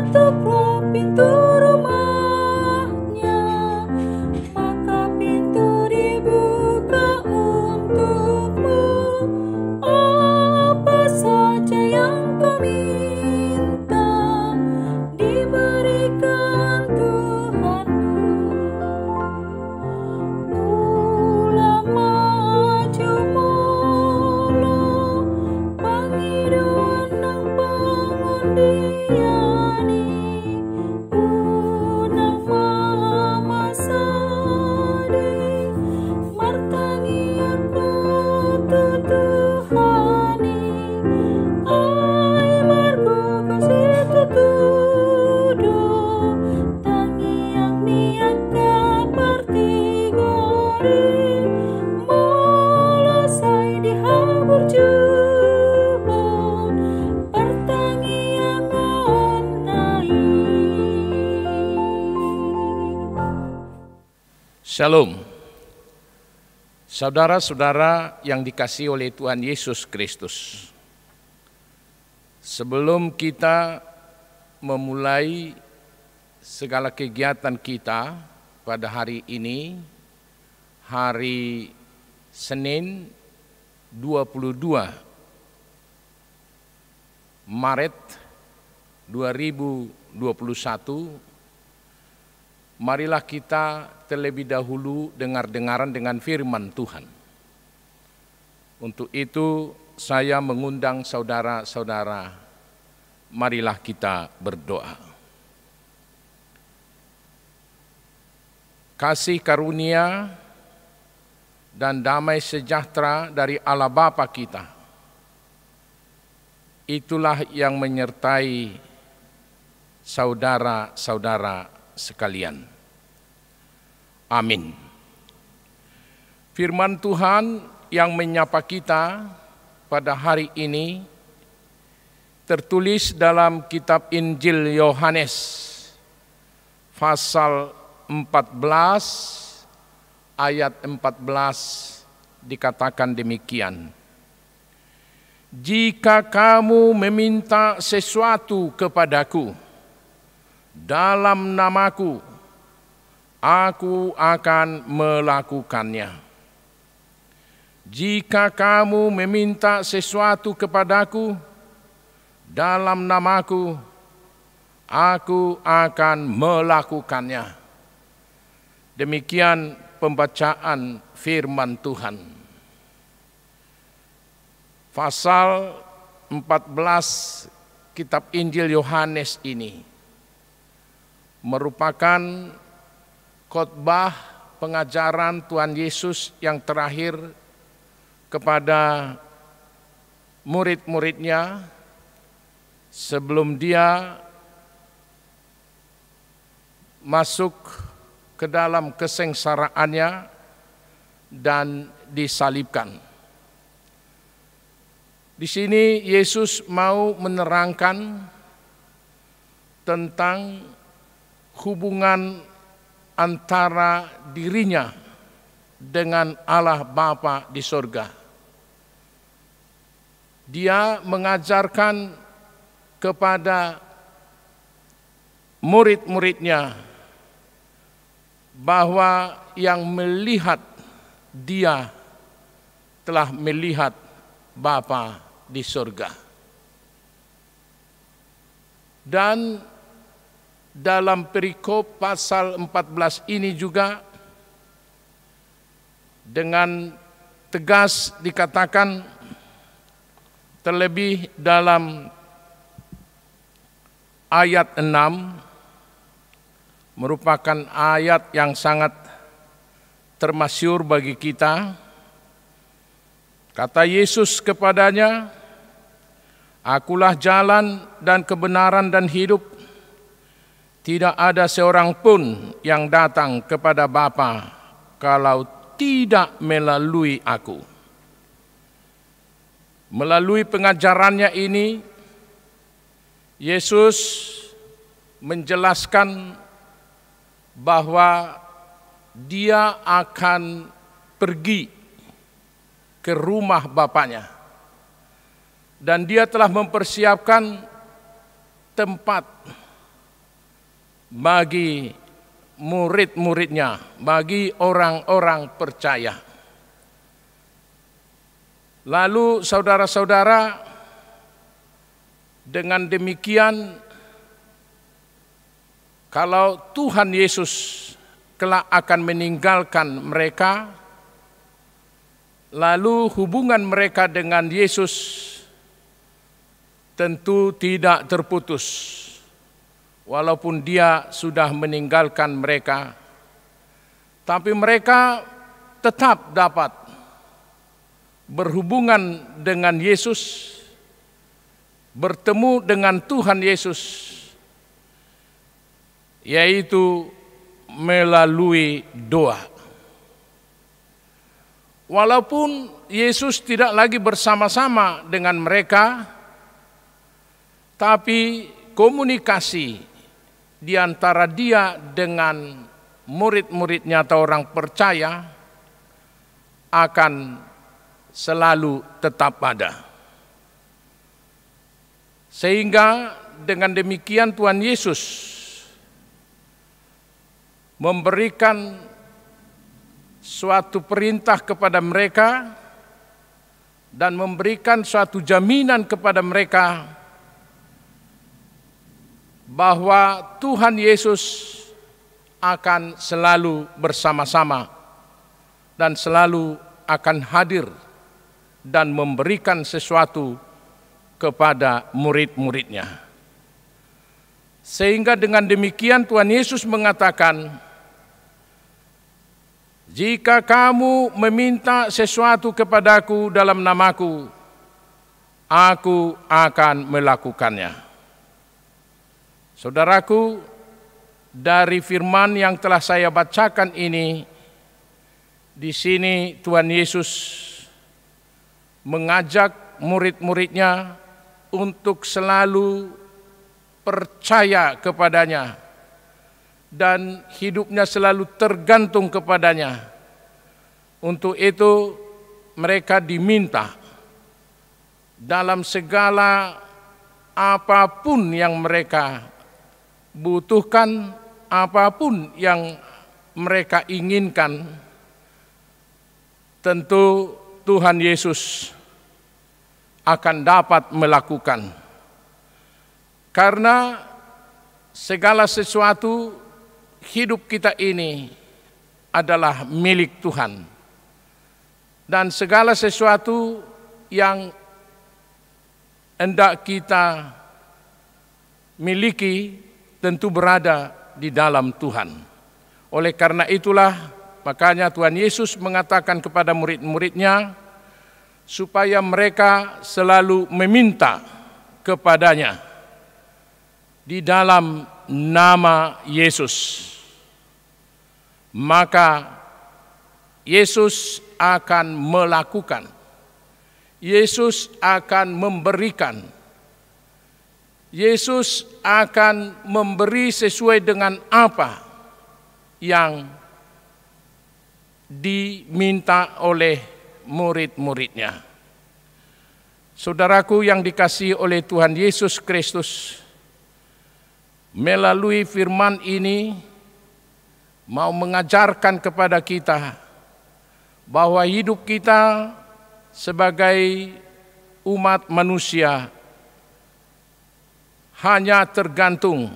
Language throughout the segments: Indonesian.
Ketuklah pintu rumahnya, maka pintu dibuka untukmu. Apa saja yang kau minta, diberikan Tuhanmu. Ulama jumolo, pangiduan nang pangundiani, unang mamasadi, martangi aku tutuhani, ay margo kasih tutudo, tangi yang niat kapartigori, molasai dihabur juhon, pertangi yang onai. Shalom. Saudara-saudara yang dikasihi oleh Tuhan Yesus Kristus. Sebelum kita memulai segala kegiatan kita pada hari ini, hari Senin 22 Maret 2021, marilah kita terlebih dahulu dengar-dengaran dengan firman Tuhan. Untuk itu saya mengundang saudara-saudara, marilah kita berdoa. Kasih karunia dan damai sejahtera dari Allah Bapa kita, itulah yang menyertai saudara-saudara sekalian. Amin. Firman Tuhan yang menyapa kita pada hari ini tertulis dalam kitab Injil Yohanes pasal 14 ayat 14 dikatakan demikian. Jika kamu meminta sesuatu kepadaku dalam namaku, aku akan melakukannya. Jika kamu meminta sesuatu kepadaku dalam namaku, aku akan melakukannya. Demikian pembacaan firman Tuhan. Pasal 14 kitab Injil Yohanes ini merupakan khotbah pengajaran Tuhan Yesus yang terakhir kepada murid-muridnya sebelum dia masuk ke dalam kesengsaraannya dan disalibkan. Di sini Yesus mau menerangkan tentang hubungan antara dirinya dengan Allah Bapa di sorga. Dia mengajarkan kepada murid-muridnya bahwa yang melihat dia telah melihat Bapa di sorga. Dan dalam perikop pasal 14 ini juga dengan tegas dikatakan, terlebih dalam ayat 6 merupakan ayat yang sangat termasyhur bagi kita. Kata Yesus kepadanya, "Akulah jalan dan kebenaran dan hidup. Tidak ada seorang pun yang datang kepada Bapa kalau tidak melalui aku." Melalui pengajarannya ini, Yesus menjelaskan bahwa dia akan pergi ke rumah Bapaknya. Dan dia telah mempersiapkan tempat bagi murid-muridnya, bagi orang-orang percaya. Lalu saudara-saudara, dengan demikian, kalau Tuhan Yesus kelak akan meninggalkan mereka, lalu hubungan mereka dengan Yesus tentu tidak terputus, walaupun Dia sudah meninggalkan mereka, tapi mereka tetap dapat berhubungan dengan Yesus, bertemu dengan Tuhan Yesus, yaitu melalui doa. Walaupun Yesus tidak lagi bersama-sama dengan mereka, tapi komunikasi di antara Dia dengan murid-muridnya atau orang percaya akan selalu tetap ada. Sehingga dengan demikian Tuhan Yesus memberikan suatu perintah kepada mereka dan memberikan suatu jaminan kepada mereka bahwa Tuhan Yesus akan selalu bersama-sama dan selalu akan hadir dan memberikan sesuatu kepada murid-muridnya. Sehingga dengan demikian Tuhan Yesus mengatakan, jika kamu meminta sesuatu kepadaku dalam namaku, aku akan melakukannya. Saudaraku, dari firman yang telah saya bacakan ini, di sini Tuhan Yesus mengajak murid-muridnya untuk selalu percaya kepadanya dan hidupnya selalu tergantung kepadanya. Untuk itu mereka diminta dalam segala apapun yang mereka butuhkan, apapun yang mereka inginkan, tentu Tuhan Yesus akan dapat melakukan. Karena segala sesuatu hidup kita ini adalah milik Tuhan. Dan segala sesuatu yang hendak kita miliki tentu berada di dalam Tuhan. Oleh karena itulah, makanya Tuhan Yesus mengatakan kepada murid-muridnya, supaya mereka selalu meminta kepadanya di dalam nama Yesus. Maka Yesus akan melakukan, Yesus akan memberikan, Yesus akan memberi sesuai dengan apa yang diminta oleh murid-muridnya. Saudaraku yang dikasihi oleh Tuhan Yesus Kristus, melalui firman ini mau mengajarkan kepada kita bahwa hidup kita sebagai umat manusia hanya tergantung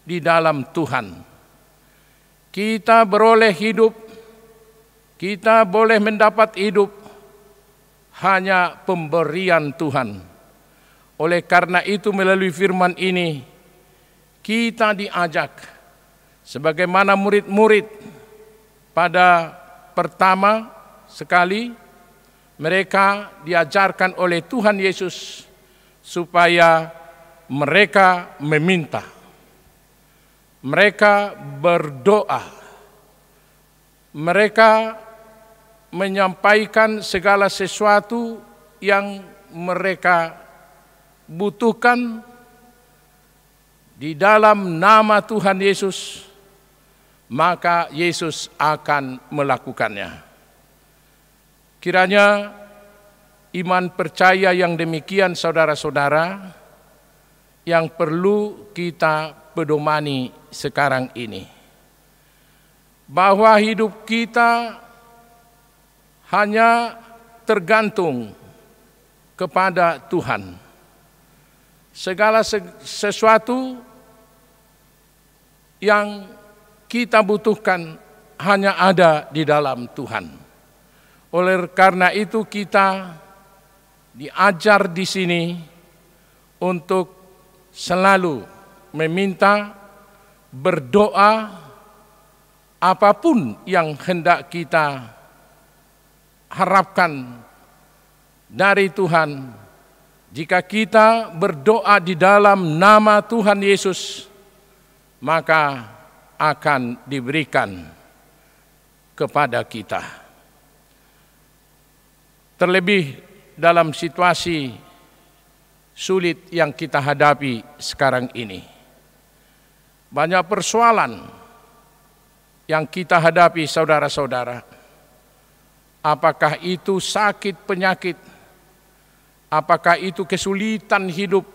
di dalam Tuhan. Kita beroleh hidup, kita boleh mendapat hidup hanya pemberian Tuhan. Oleh karena itu melalui firman ini kita diajak sebagaimana murid-murid pada pertama sekali mereka diajarkan oleh Tuhan Yesus supaya mereka meminta, mereka berdoa, mereka menyampaikan segala sesuatu yang mereka butuhkan di dalam nama Tuhan Yesus, maka Yesus akan melakukannya. Kiranya iman percaya yang demikian saudara-saudara yang perlu kita pedomani sekarang ini. Bahwa hidup kita hanya tergantung kepada Tuhan. Segala sesuatu yang kita butuhkan hanya ada di dalam Tuhan. Oleh karena itu kita diajar di sini untuk selalu meminta, berdoa, apapun yang hendak kita harapkan dari Tuhan. Jika kita berdoa di dalam nama Tuhan Yesus, maka akan diberikan kepada kita. Terlebih dalam situasi sulit yang kita hadapi sekarang ini. Banyak persoalan yang kita hadapi, saudara-saudara. Apakah itu sakit penyakit, apakah itu kesulitan hidup,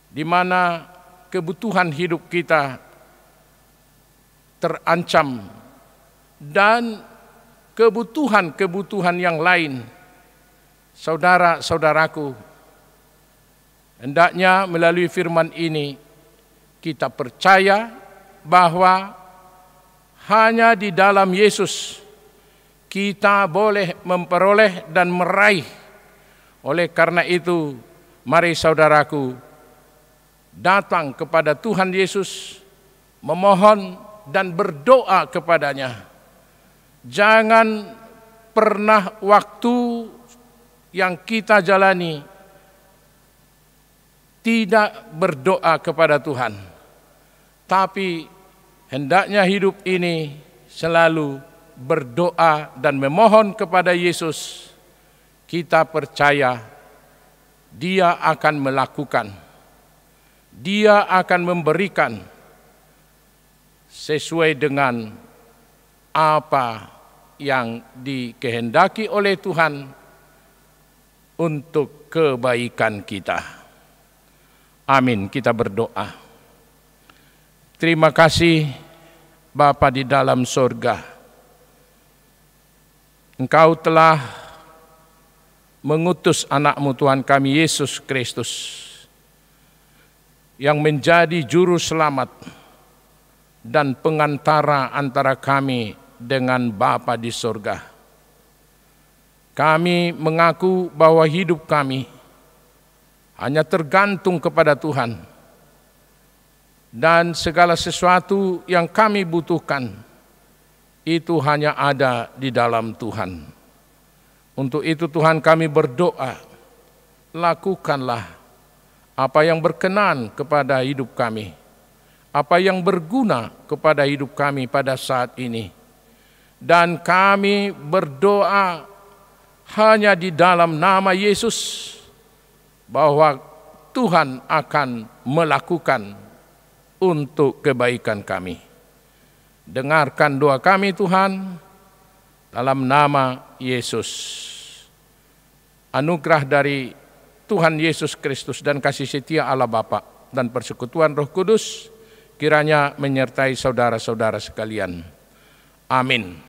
di mana kebutuhan hidup kita terancam, dan kebutuhan-kebutuhan yang lain. Saudara-saudaraku, hendaknya melalui firman ini kita percaya bahwa hanya di dalam Yesus kita boleh memperoleh dan meraih. Oleh karena itu, mari saudaraku datang kepada Tuhan Yesus, memohon dan berdoa kepadanya. Jangan pernah waktu yang kita jalani tidak berdoa kepada Tuhan. Tapi hendaknya hidup ini selalu berdoa dan memohon kepada Yesus. Kita percaya Dia akan melakukan, Dia akan memberikan sesuai dengan apa yang dikehendaki oleh Tuhan untuk kebaikan kita. Amin. Kita berdoa. Terima kasih Bapa di dalam sorga. Engkau telah mengutus anak-Mu Tuhan kami Yesus Kristus yang menjadi juru selamat dan pengantara antara kami dengan Bapa di sorga. Kami mengaku bahwa hidup kami hanya tergantung kepada Tuhan, dan segala sesuatu yang kami butuhkan itu hanya ada di dalam Tuhan. Untuk itu Tuhan kami berdoa, lakukanlah apa yang berkenan kepada hidup kami, apa yang berguna kepada hidup kami pada saat ini. Dan kami berdoa hanya di dalam nama Yesus, bahwa Tuhan akan melakukan untuk kebaikan kami. Dengarkan doa kami Tuhan, dalam nama Yesus. Anugerah dari Tuhan Yesus Kristus dan kasih setia Allah Bapa dan persekutuan Roh Kudus kiranya menyertai saudara-saudara sekalian. Amin.